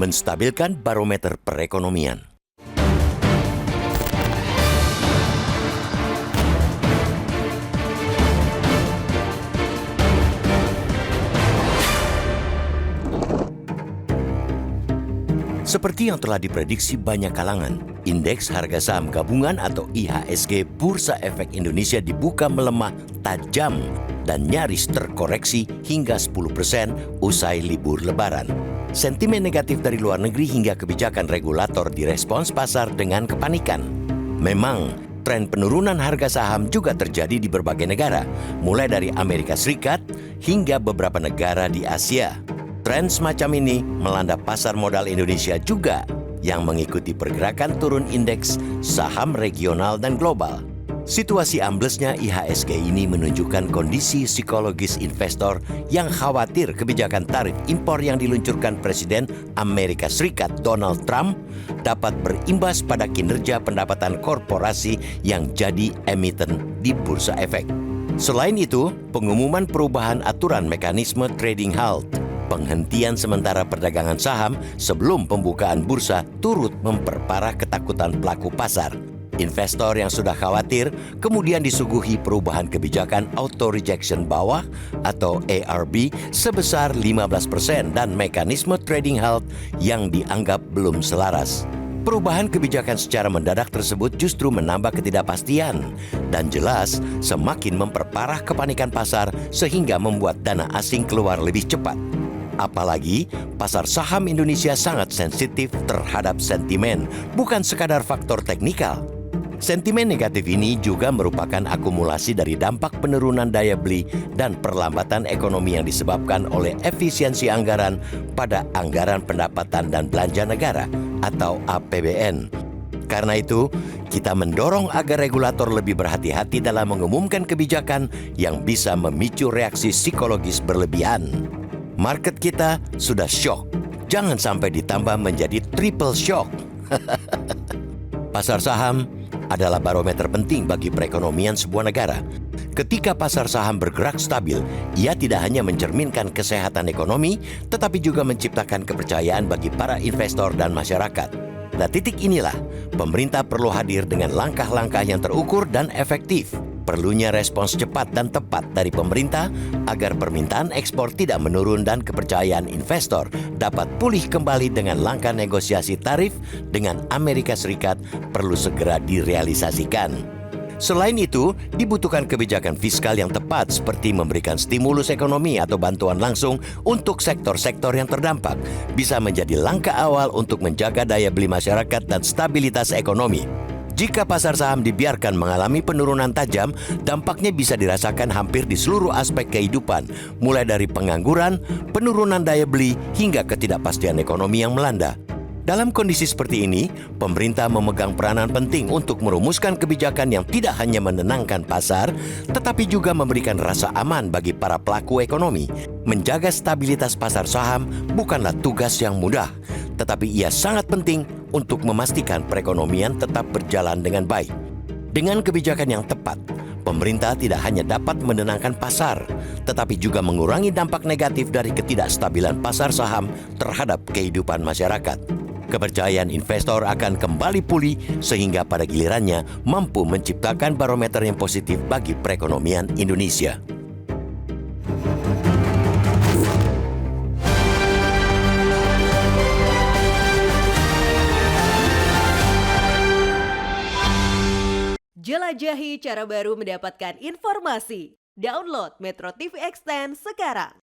menstabilkan barometer perekonomian. Seperti yang telah diprediksi banyak kalangan, Indeks Harga Saham Gabungan atau IHSG Bursa Efek Indonesia dibuka melemah tajam dan nyaris terkoreksi hingga 10% usai libur Lebaran. Sentimen negatif dari luar negeri hingga kebijakan regulator direspons pasar dengan kepanikan. Memang, tren penurunan harga saham juga terjadi di berbagai negara, mulai dari Amerika Serikat hingga beberapa negara di Asia. Tren semacam ini melanda pasar modal Indonesia juga yang mengikuti pergerakan turun indeks saham regional dan global. Situasi amblesnya IHSG ini menunjukkan kondisi psikologis investor yang khawatir kebijakan tarif impor yang diluncurkan Presiden Amerika Serikat Donald Trump dapat berimbas pada kinerja pendapatan korporasi yang jadi emiten di Bursa Efek. Selain itu, pengumuman perubahan aturan mekanisme trading halt, penghentian sementara perdagangan saham sebelum pembukaan bursa turut memperparah ketakutan pelaku pasar. Investor yang sudah khawatir kemudian disuguhi perubahan kebijakan auto rejection bawah atau ARB sebesar 15% dan mekanisme trading halt yang dianggap belum selaras. Perubahan kebijakan secara mendadak tersebut justru menambah ketidakpastian dan jelas semakin memperparah kepanikan pasar sehingga membuat dana asing keluar lebih cepat. Apalagi, pasar saham Indonesia sangat sensitif terhadap sentimen, bukan sekadar faktor teknikal. Sentimen negatif ini juga merupakan akumulasi dari dampak penurunan daya beli dan perlambatan ekonomi yang disebabkan oleh efisiensi anggaran pada anggaran pendapatan dan belanja negara atau APBN. Karena itu, kita mendorong agar regulator lebih berhati-hati dalam mengumumkan kebijakan yang bisa memicu reaksi psikologis berlebihan. Market kita sudah shock, jangan sampai ditambah menjadi triple shock. Pasar saham adalah barometer penting bagi perekonomian sebuah negara. Ketika pasar saham bergerak stabil, ia tidak hanya mencerminkan kesehatan ekonomi, tetapi juga menciptakan kepercayaan bagi para investor dan masyarakat. Pada titik inilah, pemerintah perlu hadir dengan langkah-langkah yang terukur dan efektif. Perlunya respons cepat dan tepat dari pemerintah agar permintaan ekspor tidak menurun dan kepercayaan investor dapat pulih kembali dengan langkah negosiasi tarif dengan Amerika Serikat perlu segera direalisasikan. Selain itu, dibutuhkan kebijakan fiskal yang tepat seperti memberikan stimulus ekonomi atau bantuan langsung untuk sektor-sektor yang terdampak bisa menjadi langkah awal untuk menjaga daya beli masyarakat dan stabilitas ekonomi. Jika pasar saham dibiarkan mengalami penurunan tajam, dampaknya bisa dirasakan hampir di seluruh aspek kehidupan, mulai dari pengangguran, penurunan daya beli, hingga ketidakpastian ekonomi yang melanda. Dalam kondisi seperti ini, pemerintah memegang peranan penting untuk merumuskan kebijakan yang tidak hanya menenangkan pasar, tetapi juga memberikan rasa aman bagi para pelaku ekonomi. Menjaga stabilitas pasar saham bukanlah tugas yang mudah, tetapi ia sangat penting untuk memastikan perekonomian tetap berjalan dengan baik. Dengan kebijakan yang tepat, pemerintah tidak hanya dapat menenangkan pasar, tetapi juga mengurangi dampak negatif dari ketidakstabilan pasar saham terhadap kehidupan masyarakat. Kepercayaan investor akan kembali pulih sehingga pada gilirannya mampu menciptakan barometer yang positif bagi perekonomian Indonesia. Jelajahi cara baru mendapatkan informasi. Download Metro TV Extend sekarang.